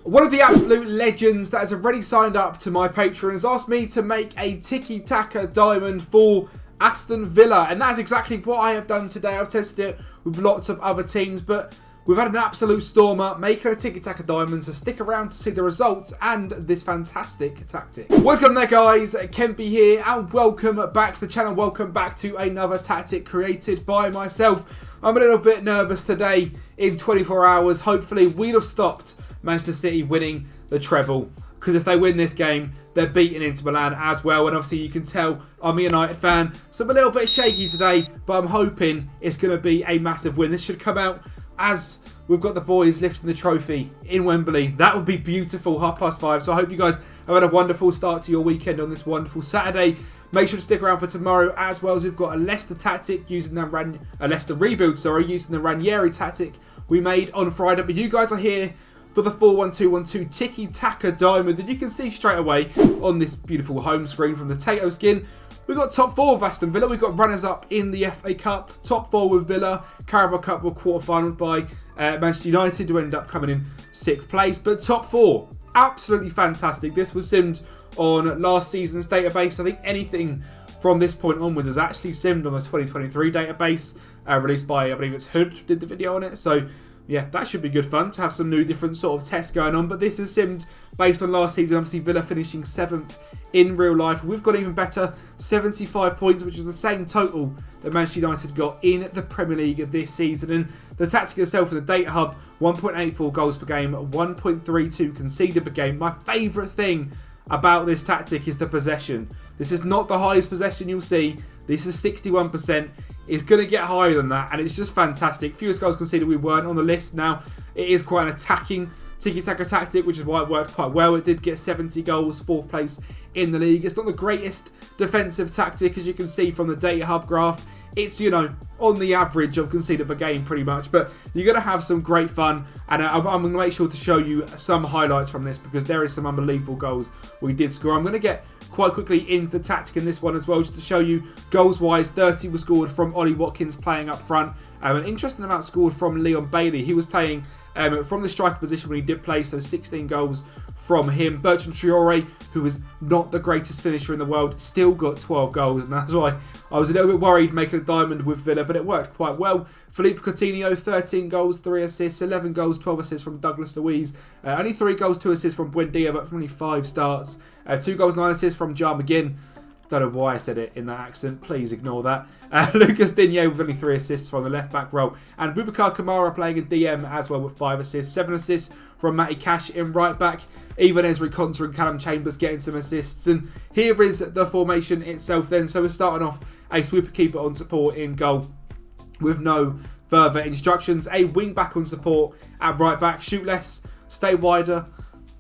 One of the absolute legends that has already signed up to my Patreon has asked me to make a Tiki-Taka diamond for Aston Villa, and that's exactly what I have done today. I've tested it with lots of other teams, but we've had an absolute stormer making a Tiki-Taka diamond, so stick around to see the results and this fantastic tactic. What's going on there, guys? Kempy here, and welcome back to the channel. Welcome back to another tactic created by myself. I'm a little bit nervous today. In 24 hours, hopefully we'd have stopped Manchester City winning the treble, because if they win this game, they're beating Inter Milan as well. And obviously you can tell I'm a United fan, so I'm a little bit shaky today, but I'm hoping it's going to be a massive win. This should come out as we've got the boys lifting the trophy in Wembley. That would be beautiful, 5:30. So I hope you guys have had a wonderful start to your weekend on this wonderful Saturday. Make sure to stick around for tomorrow, as well as we've got a Leicester tactic using the Leicester rebuild, using the Ranieri tactic we made on Friday. But you guys are here for the 4-1-2-1-2 Tiki-Taka diamond that you can see straight away on this beautiful home screen from the Tato skin. We've got top 4 with Aston Villa. We've got runners-up in the FA Cup. Top 4 with Villa. Carabao Cup were quarter-finaled by Manchester United, who ended up coming in 6th place. But top 4, absolutely fantastic. This was simmed on last season's database. I think anything from this point onwards is actually simmed on the 2023 database, released by, I believe it's Hood, did the video on it. So yeah, that should be good fun to have some new different sort of tests going on. But this is simmed based on last season. Obviously, Villa finishing 7th in real life. We've got even better, 75 points, which is the same total that Manchester United got in the Premier League this season. And the tactic itself in the data hub, 1.84 goals per game, 1.32 conceded per game. My favourite thing about this tactic is the possession. This is not the highest possession you'll see. This is 61%. It's going to get higher than that, and it's just fantastic. Fewest goals conceded, we weren't on the list. Now, it is quite an attacking Tiki-Taka tactic, which is why it worked quite well. It did get 70 goals, 4th place in the league. It's not the greatest defensive tactic, as you can see from the data hub graph. It's, you know, on the average of conceded per game pretty much, but you're going to have some great fun, and I'm going to make sure to show you some highlights from this, because there is some unbelievable goals we did score. I'm going to get quite quickly into the tactic in this one as well, just to show you goals wise. 30 were scored from Ollie Watkins playing up front. An interesting amount scored from Leon Bailey. He was playing from the striker position when he did play, so 16 goals from him. Bertrand Traore, who is not the greatest finisher in the world, still got 12 goals, and that's why I was a little bit worried making a diamond with Villa, but it worked quite well. Philippe Coutinho, 13 goals, 3 assists, 11 goals, 12 assists from Douglas Luiz. Only 3 goals, 2 assists from Buendia, but only 5 starts. 2 goals, 9 assists from Jar McGinn. Don't know why I said it in that accent. Please ignore that. Lucas Digne with only 3 assists from the left-back role. And Boubacar Kamara playing in DM as well with 5 assists. 7 assists from Matty Cash in right-back. Even Ezri Konsa and Callum Chambers getting some assists. And here is the formation itself then. So we're starting off a sweeper keeper on support in goal with no further instructions. A wing-back on support at right-back. Shoot less, stay wider.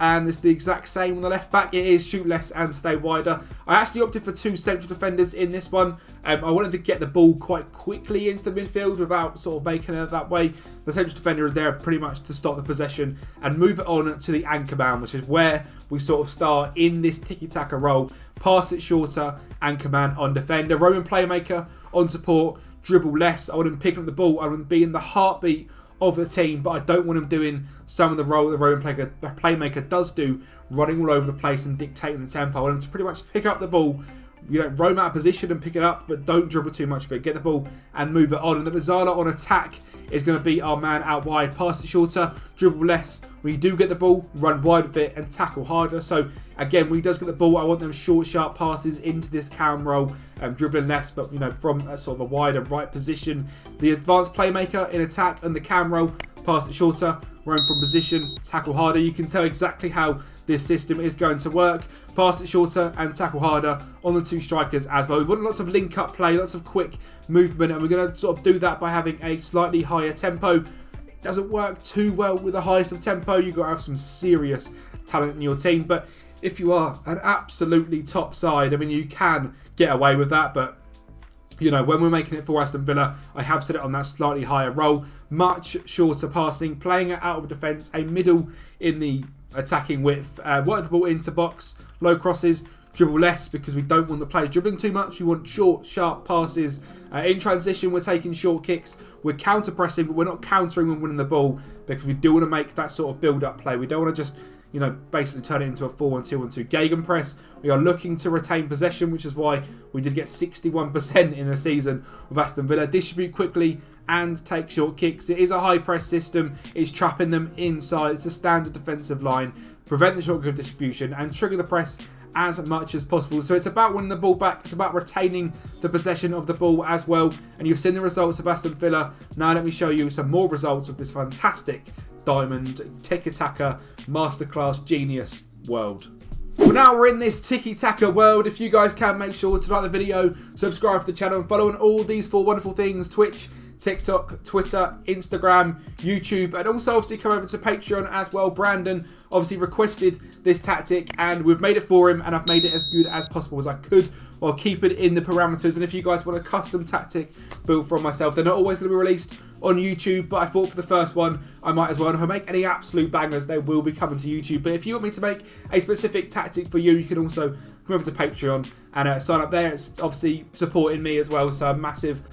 And it's the exact same on the left back. It is shoot less and stay wider. I actually opted for 2 central defenders in this one. I wanted to get the ball quite quickly into the midfield without sort of making it that way. The central defender is there pretty much to stop the possession and move it on to the anchor man, which is where we sort of start in this Tiki-Taka role. Pass it shorter, anchor man on defender. Roman playmaker on support, dribble less. I want him picking up the ball. I want him being the heartbeat of the team, but I don't want him doing some of the role the Roman playmaker does do, running all over the place and dictating the tempo. I want him to pretty much pick up the ball, you know, roam out of position and pick it up, but don't dribble too much of it. Get the ball and move it on. And the Mazzala on attack is going to be our man out wide. Pass it shorter, dribble less. When you do get the ball, run wide with it and tackle harder. So again, when he does get the ball, I want them short, sharp passes into this cam role, dribbling less, but you know, from a sort of a wider right position. The advanced playmaker in attack and the cam role, pass it shorter, run from position, tackle harder. You can tell exactly how this system is going to work. Pass it shorter and tackle harder on the 2 strikers as well. We want lots of link-up play, lots of quick movement, and we're going to sort of do that by having a slightly higher tempo. It doesn't work too well with the highest of tempo. You've got to have some serious talent in your team, but if you are an absolutely top side, I mean, you can get away with that, but you know, when we're making it for Aston Villa, I have set it on that slightly higher role. Much shorter passing, playing it out of defence, a middle in the attacking width. Work the ball into the box, low crosses, dribble less because we don't want the players dribbling too much. We want short, sharp passes. In transition, we're taking short kicks. We're counter-pressing, but we're not countering when winning the ball because we do want to make that sort of build-up play. We don't want to just, you know, basically turn it into a 4-1-2-1-2 gegenpress. We are looking to retain possession, which is why we did get 61% in the season with Aston Villa. Distribute quickly and take short kicks. It is a high-press system. It's trapping them inside. It's a standard defensive line. Prevent the short kick distribution and trigger the press as much as possible. So it's about winning the ball back. It's about retaining the possession of the ball as well. And you've seen the results of Aston Villa. Now let me show you some more results of this fantastic Diamond Tiki-Taka Masterclass Genius world. Well, now we're in this Tiki-Taka world. If you guys can, make sure to like the video, subscribe to the channel, and follow on all these 4 wonderful things: Twitch, TikTok, Twitter, Instagram, YouTube, and also obviously come over to Patreon as well. Brandon obviously requested this tactic and we've made it for him, and I've made it as good as possible as I could while keeping it in the parameters. And if you guys want a custom tactic built from myself, they're not always going to be released on YouTube, but I thought for the first one I might as well. And if I make any absolute bangers, they will be coming to YouTube. But if you want me to make a specific tactic for you, you can also come over to Patreon and sign up there. It's obviously supporting me as well, so a massive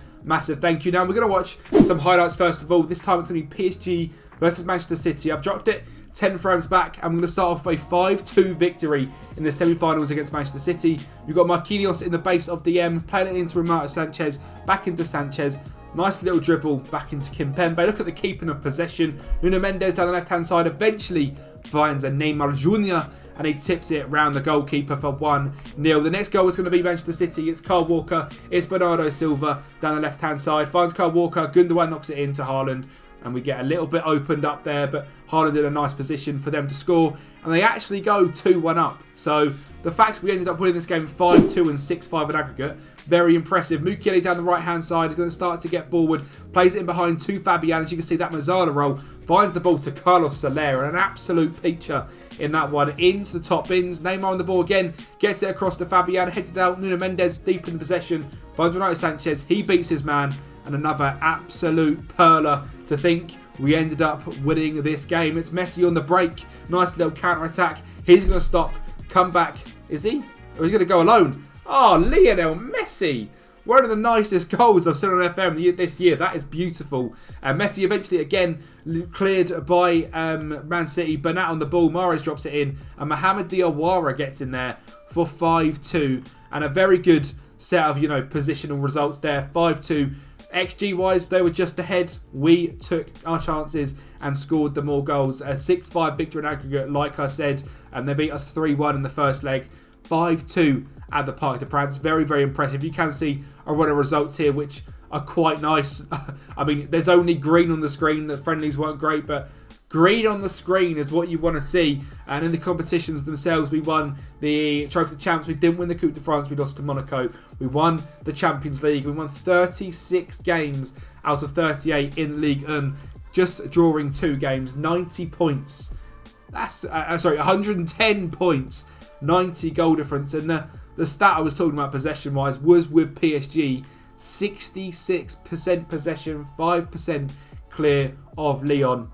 thank you. Now we're going to watch some highlights first of all. This time it's going to be PSG versus Manchester City. I've dropped it 10 frames back. I'm going to start off with a 5-2 victory in the semi-finals against Manchester City. We've got Marquinhos in the base of the M, playing it into Renato Sanchez, back into Sanchez. Nice little dribble back into Kimpembe. Look at the keeping of possession. Nuno Mendes down the left-hand side eventually finds a Neymar Jr. and he tips it round the goalkeeper for 1-0. The next goal is going to be Manchester City. It's Kyle Walker. It's Bernardo Silva down the left-hand side. Finds Kyle Walker. Gundogan knocks it into Haaland. And we get a little bit opened up there, but Haaland in a nice position for them to score. And they actually go 2-1 up. So the fact we ended up winning this game 5-2 and 6-5 in aggregate, very impressive. Mukiele down the right-hand side is going to start to get forward. Plays it in behind to Fabian. As you can see, that Mazzala roll finds the ball to Carlos Soler. An absolute picture in that one. Into the top bins. Neymar on the ball again. Gets it across to Fabian. Heads it out. Nuno Mendes deep in possession. Finds Renato Sanchez. He beats his man. And another absolute perler to think we ended up winning this game. It's Messi on the break. Nice little counter-attack. He's going to stop. Come back. Is he? Or he's going to go alone? Oh, Lionel Messi. One of the nicest goals I've seen on FM this year. That is beautiful. Messi eventually again cleared by Man City. Bernat on the ball. Mahrez drops it in. And Mohamed Diawara gets in there for 5-2. And a very good set of, you know, positional results there. 5-2. XG-wise, they were just ahead. We took our chances and scored the more goals. A 6-5 victory in aggregate, like I said. And they beat us 3-1 in the first leg. 5-2 at the Parc des Princes. Very, very impressive. You can see a run of results here, which are quite nice. I mean, there's only green on the screen. The friendlies weren't great, but green on the screen is what you want to see. And in the competitions themselves, we won the Trophy of Champs. We didn't win the Coupe de France. We lost to Monaco. We won the Champions League. We won 36 games out of 38 in Ligue 1. Just drawing 2 games. 90 points. That's, 110 points. 90 goal difference. And the stat I was talking about possession-wise was with PSG. 66% possession. 5% clear of Lyon.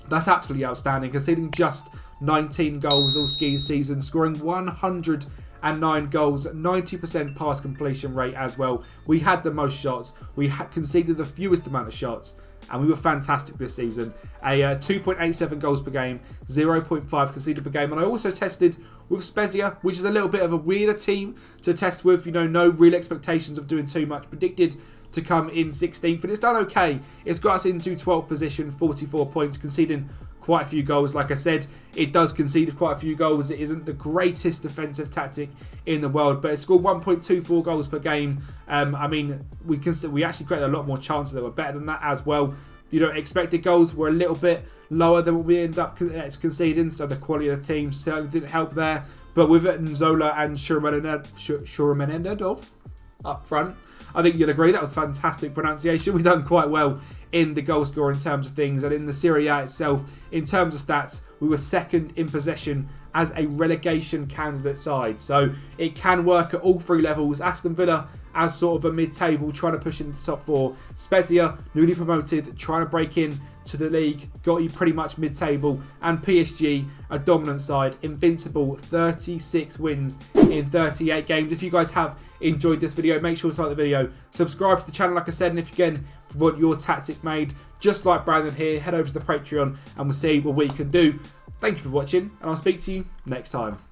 That's absolutely outstanding, conceding just 19 goals all ski season, scoring 109 goals, 90% pass completion rate as well. We had the most shots, we conceded the fewest amount of shots, and we were fantastic this season. A 2.87 goals per game, 0.5 conceded per game. And I also tested with Spezia, which is a little bit of a weirder team to test with. You know, no real expectations of doing too much. Predicted to come in 16th, and it's done okay. It's got us into 12th position, 44 points, conceding quite a few goals. Like I said, it does concede quite a few goals. It isn't the greatest defensive tactic in the world, but it scored 1.24 goals per game. I mean, we actually created a lot more chances that were better than that as well. You know, expected goals were a little bit lower than what we ended up conceding, so the quality of the team certainly didn't help there. But with Nzola and Shuramenedov up front, I think you'll agree that was fantastic pronunciation. We've done quite well in the goal score in terms of things, and in the Serie A itself, in terms of stats, we were second in possession as a relegation candidate side. So it can work at all 3 levels. Aston Villa as sort of a mid-table, trying to push into the top 4. Spezia, newly promoted, trying to break in to the league, got you pretty much mid-table. And PSG, a dominant side, invincible, 36 wins in 38 games. If you guys have enjoyed this video, make sure to like the video, subscribe to the channel like I said, and if you again want your tactic made, just like Brandon here, head over to the Patreon and we'll see what we can do. Thank you for watching, and I'll speak to you next time.